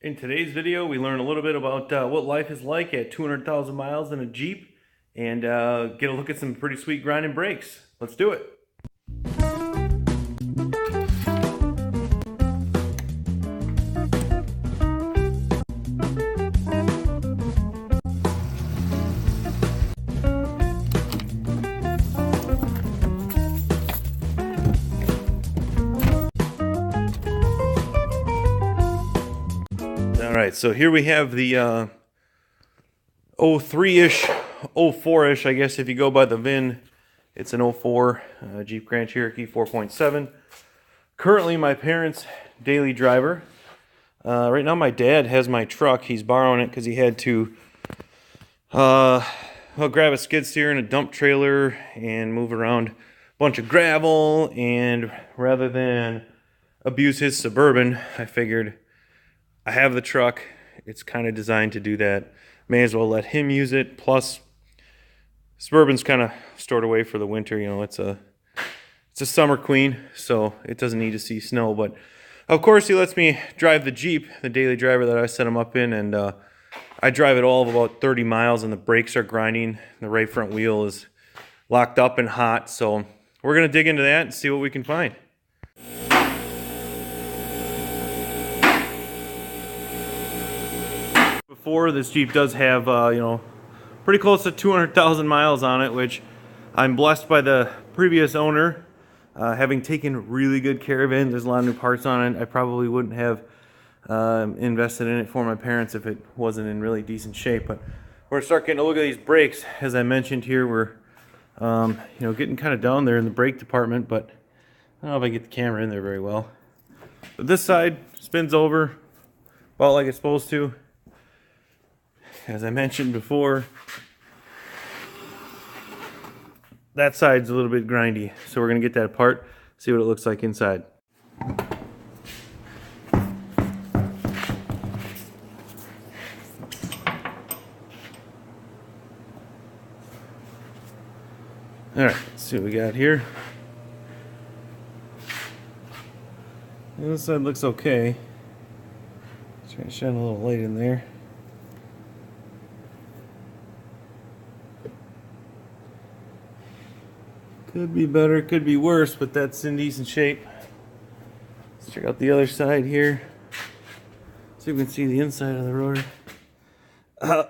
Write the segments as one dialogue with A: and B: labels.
A: In today's video, we learn a little bit about what life is like at 200,000 miles in a Jeep and get a look at some pretty sweet grinding brakes. Let's do it. All right, so here we have the 03-ish, 04-ish, I guess if you go by the VIN. It's an 04 Jeep Grand Cherokee 4.7. Currently my parents' daily driver. Right now my dad has my truck. He's borrowing it because he had to grab a skid steer and a dump trailer and move around a bunch of gravel. And rather than abuse his Suburban, I figured I have the truck. It's kind of designed to do that. May as well let him use it. Plus, Suburban's kind of stored away for the winter. You know, it's a summer queen, so it doesn't need to see snow. But of course, he lets me drive the Jeep, the daily driver that I set him up in, and I drive it all of about 30 miles, and the brakes are grinding. The right front wheel is locked up and hot. So we're gonna dig into that and see what we can find. Before, this Jeep does have, pretty close to 200,000 miles on it, which I'm blessed by the previous owner having taken really good care of it. There's a lot of new parts on it. I probably wouldn't have invested in it for my parents if it wasn't in really decent shape. But we're gonna start getting a look at these brakes. As I mentioned here, we're getting kind of down there in the brake department, but I don't know if I get the camera in there very well. But this side spins over about like it's supposed to. As I mentioned before, that side's a little bit grindy, so we're going to get that apart, see what it looks like inside. Alright, let's see what we got here. This side looks okay. Just going to shine a little light in there. Could be better, could be worse, but that's in decent shape. Let's check out the other side here. So you can see the inside of the rotor.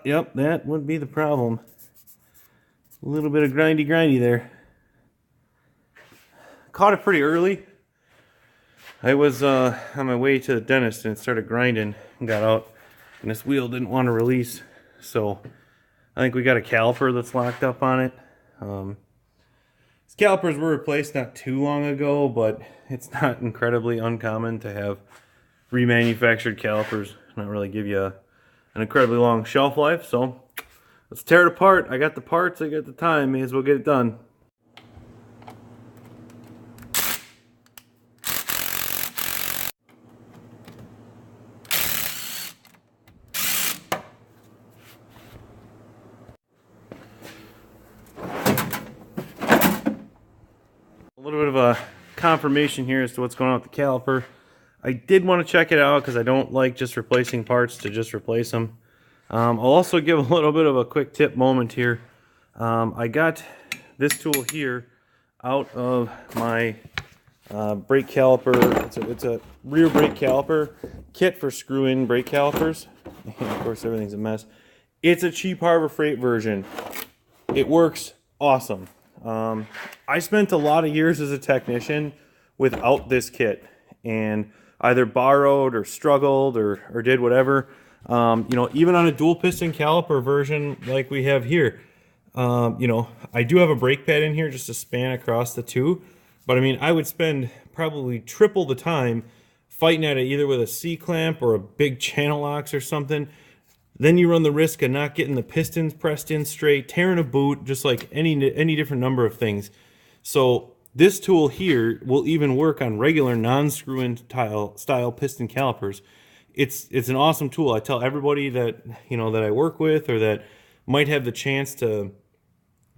A: Yep, that would be the problem. A little bit of grindy there. Caught it pretty early. I was on my way to the dentist and it started grinding and got out. And this wheel didn't want to release. So I think we got a caliper that's locked up on it. These calipers were replaced not too long ago, but it's not incredibly uncommon to have remanufactured calipers. Not really give you an incredibly long shelf life, so let's tear it apart. I got the parts, I got the time, may as well get it done. A little bit of a confirmation here as to what's going on with the caliper. I did want to check it out because I don't like just replacing parts to just replace them. I'll also give a little bit of a quick tip moment here. I got this tool here out of my brake caliper. It's a rear brake caliper kit for screw-in brake calipers. And of course everything's a mess. It's a cheap Harbor Freight version. It works awesome. I spent a lot of years as a technician without this kit and either borrowed or struggled or did whatever. Even on a dual piston caliper version like we have here, I do have a brake pad in here just to span across the two. But I mean, I would spend probably triple the time fighting at it either with a C-clamp or a big channel locks or something. Then you run the risk of not getting the pistons pressed in straight, tearing a boot, just like any different number of things. So this tool here will even work on regular non-screw-in style piston calipers. It's an awesome tool. I tell everybody that that I work with or that might have the chance to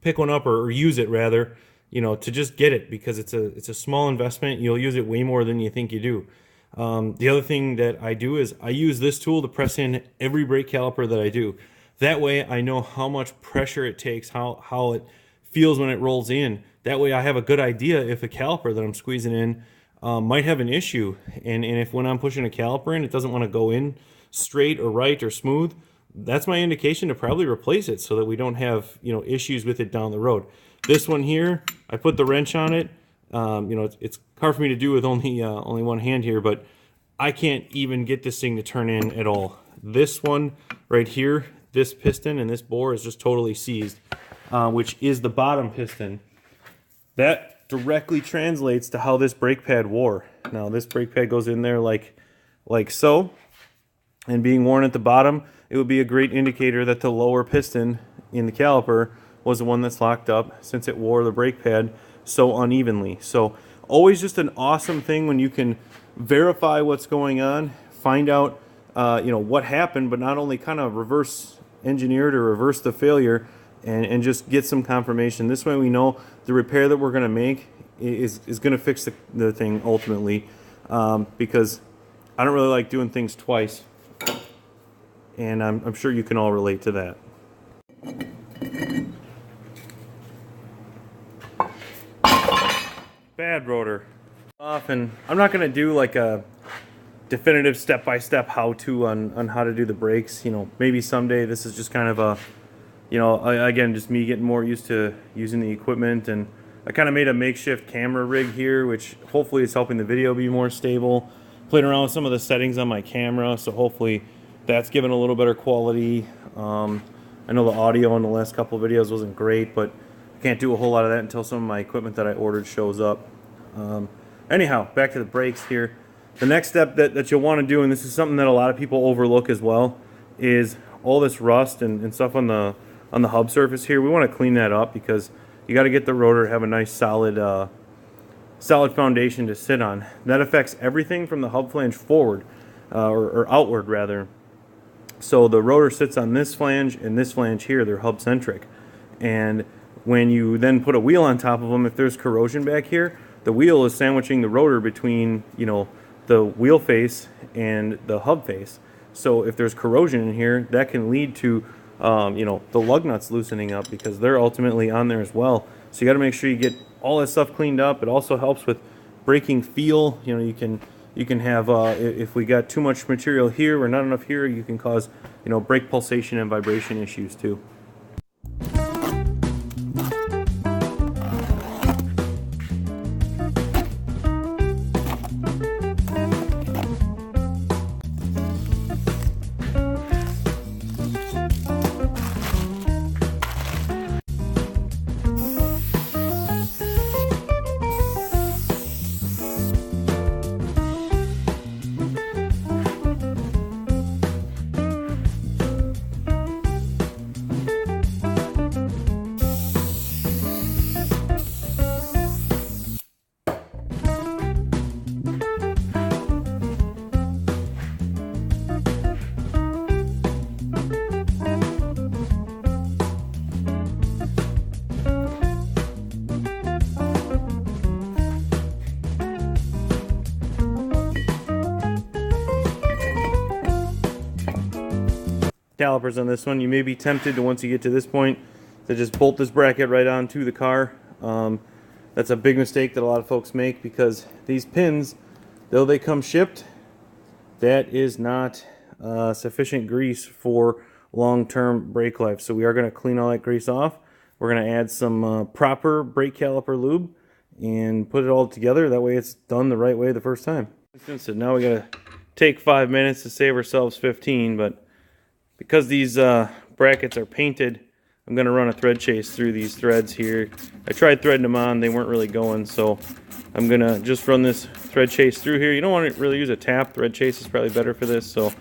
A: pick one up or use it rather, to just get it because it's a small investment. You'll use it way more than you think you do. The other thing that I do is I use this tool to press in every brake caliper that I do. That way I know how much pressure it takes, how it feels when it rolls in. That way I have a good idea if a caliper that I'm squeezing in might have an issue. And if when I'm pushing a caliper in, it doesn't want to go in straight or right or smooth, that's my indication to probably replace it so that we don't have, issues with it down the road. This one here, I put the wrench on it. It's hard for me to do with only one hand here, but I can't even get this thing to turn in at all. This one right here, this piston and this bore is just totally seized, which is the bottom piston. That directly translates to how this brake pad wore. Now this brake pad goes in there like so, and being worn at the bottom, it would be a great indicator that the lower piston in the caliper was the one that's locked up, since it wore the brake pad so unevenly. So always just an awesome thing when you can verify what's going on, find out what happened, but not only kind of reverse engineer to reverse the failure and just get some confirmation. This way we know the repair that we're going to make is going to fix the thing ultimately, because I don't really like doing things twice, and I'm sure you can all relate to that. Bad rotor. Often, I'm not going to do like a definitive step-by-step how-to on how to do the brakes. Maybe someday. This is just kind of a, again, just me getting more used to using the equipment. And I kind of made a makeshift camera rig here, which hopefully is helping the video be more stable. Playing around with some of the settings on my camera, so hopefully that's given a little better quality. I know the audio in the last couple of videos wasn't great, but I can't do a whole lot of that until some of my equipment that I ordered shows up. Anyhow, back to the brakes here. The next step that you'll want to do, and this is something that a lot of people overlook as well, is all this rust and stuff on the hub surface here. We want to clean that up because you got to get the rotor to have a nice solid foundation to sit on. That affects everything from the hub flange forward, or outward rather. So the rotor sits on this flange and this flange here. They're hub centric, and when you then put a wheel on top of them, if there's corrosion back here, the wheel is sandwiching the rotor between, the wheel face and the hub face. So if there's corrosion in here, that can lead to, the lug nuts loosening up, because they're ultimately on there as well. So you got to make sure you get all that stuff cleaned up. It also helps with braking feel. You can have, if we got too much material here or not enough here, you can cause, brake pulsation and vibration issues too. Calipers on this one. You may be tempted to, once you get to this point, to just bolt this bracket right onto the car. That's a big mistake that a lot of folks make, because these pins, though they come shipped, that is not sufficient grease for long-term brake life. So we are going to clean all that grease off. We're going to add some proper brake caliper lube and put it all together. That way it's done the right way the first time. So now we got to take 5 minutes to save ourselves 15, but because these brackets are painted, I'm going to run a thread chase through these threads here. I tried threading them on, they weren't really going, so I'm going to just run this thread chase through here. You don't want to really use a tap. Thread chase is probably better for this, so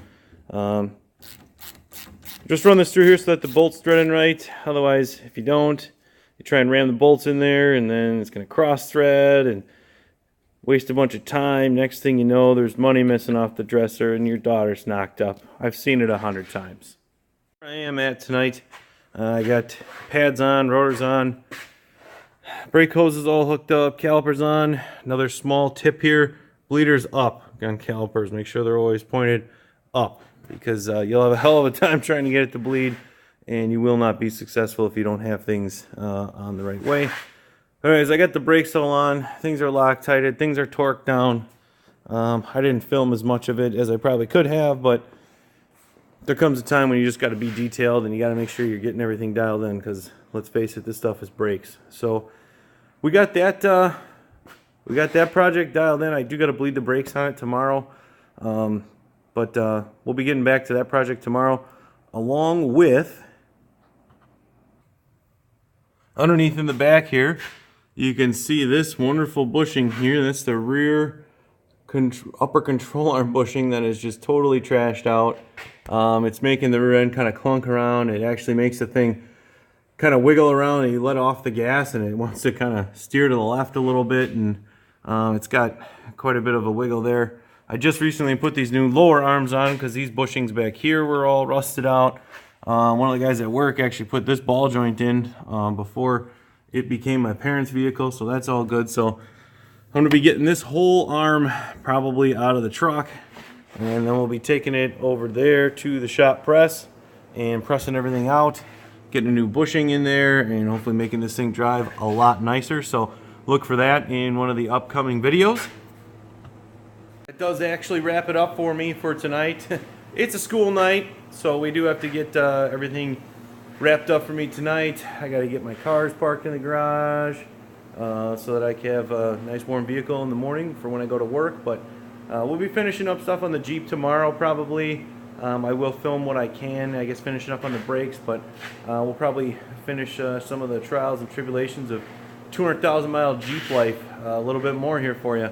A: just run this through here so that the bolt's threading right. Otherwise, if you don't, you try and ram the bolts in there, and then it's going to cross thread and waste a bunch of time. Next thing you know, there's money missing off the dresser and your daughter's knocked up. I've seen it 100 times. Where I am at tonight, I got pads on, rotors on, brake hoses all hooked up, calipers on. Another small tip here, bleeder's up. on calipers. Make sure they're always pointed up, because you'll have a hell of a time trying to get it to bleed, and you will not be successful if you don't have things on the right way. Anyways, I got the brakes all on. Things are Loctited. Things are torqued down. I didn't film as much of it as I probably could have, but there comes a time when you just got to be detailed and you got to make sure you're getting everything dialed in, because let's face it, this stuff is brakes. So we got that project dialed in. I do got to bleed the brakes on it tomorrow, but we'll be getting back to that project tomorrow, along with underneath in the back here. You can see this wonderful bushing here. That's the rear upper control arm bushing that is just totally trashed out. It's making the rear end kind of clunk around. It actually makes the thing kind of wiggle around, and you let off the gas and it wants to kind of steer to the left a little bit, and it's got quite a bit of a wiggle there. I just recently put these new lower arms on because these bushings back here were all rusted out. One of the guys at work actually put this ball joint in before it became my parents' vehicle, so that's all good. So I'm going to be getting this whole arm probably out of the truck, and then we'll be taking it over there to the shop press and pressing everything out, getting a new bushing in there, and hopefully making this thing drive a lot nicer. So look for that in one of the upcoming videos. It does actually wrap it up for me for tonight. It's a school night, so we do have to get everything wrapped up for me tonight. I got to get my cars parked in the garage so that I can have a nice warm vehicle in the morning for when I go to work. But we'll be finishing up stuff on the Jeep tomorrow probably. I will film what I can, I guess, finishing up on the brakes, but we'll probably finish some of the trials and tribulations of 200,000 mile Jeep life a little bit more here for you.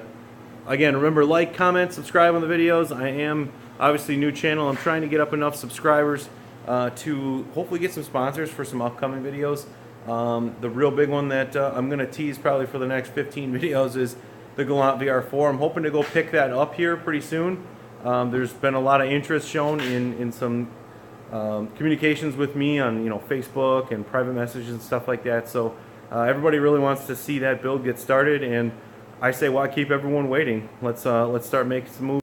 A: Again, remember, like, comment, subscribe on the videos. I am obviously new channel. I'm trying to get up enough subscribers to hopefully get some sponsors for some upcoming videos. The real big one that I'm going to tease probably for the next 15 videos is the Galant VR4. I'm hoping to go pick that up here pretty soon. There's been a lot of interest shown in some communications with me on Facebook and private messages and stuff like that. So everybody really wants to see that build get started, and I say, why keep everyone waiting? Let's start making some moves.